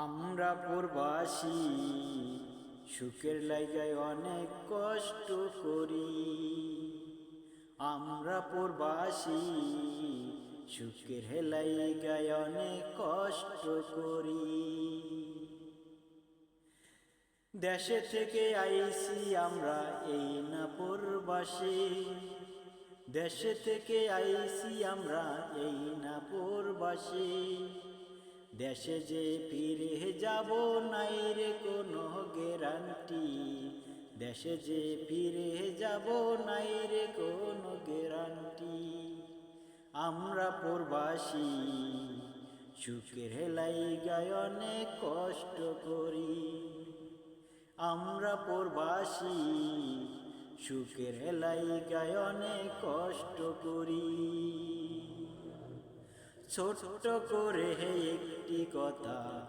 আমরা প্রবাসী সুখের লাইগায় অনেক কষ্ট করি। আমরা প্রবাসী সুখের লাইগায় অনেক কষ্ট করি। দেশে থেকে আইছি আমরা এই না প্রবাসী, দেশে থেকে আইছি আমরা এই না প্রবাসী। দেশে যে ফিরে যাব নাই রে কোনো গ্যারান্টি, দেশে যে ফিরে যাব নাই রে কোনো গ্যারান্টি। আমরা প্রবাসী সুখের লাইগায় অনেক কষ্ট করি। আমরা প্রবাসী সুখের লাইগায় অনেক কষ্ট করি। ছোট্ট করে একটি কথা